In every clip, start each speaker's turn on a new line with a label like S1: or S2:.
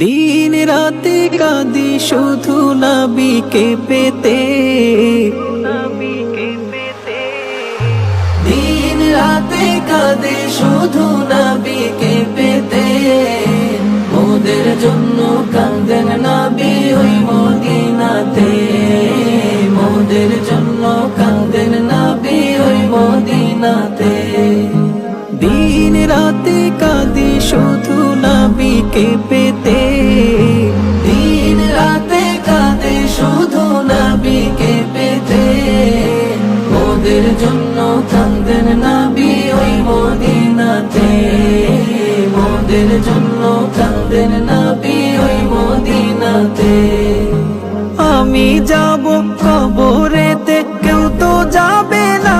S1: দিন রাতে কাঁদি শুধু নবীকে পেতে, দিন রাতে কাঁদি শুধু নবীকে পেতে। মোদের জন্য কাঁদেন নবী ওই মদিনাতে, মোদের জন্য কাঁদেন নবী ওই মদিনাতে। দিন রাতে কাঁদি শুধু নবীকে পেতে, দিন রাতে কাঁদি শুধু নবীকে পেতে। মোদের জন্য কাঁদেন নবী ওই মদিনাতে, মোদের জন্য কাঁদেন নবী ওই মদিনাতে। আমি যাব কবরেতে কেউ তো যাবে না,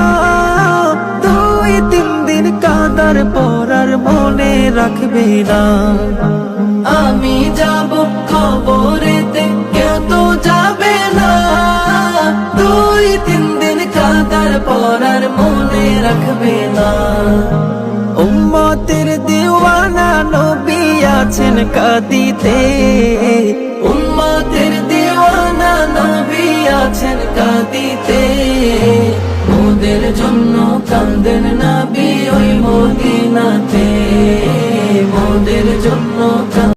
S1: দুই তিন দিন কাঁদার পর আর মনে রাখবে না। আমি যাব কবরেতে কেউ তো যাবে না, দুই তিন দিন কাঁদার পর আর মনে রাখবে না। উম্মতের দিওয়ানা নবী আছেন কাঁদিতে, উম্মতের দিওয়ানা নবী আছেন কাঁদিতে। মোদের জন্য কাঁদেন নবী ওই মদিনাতে,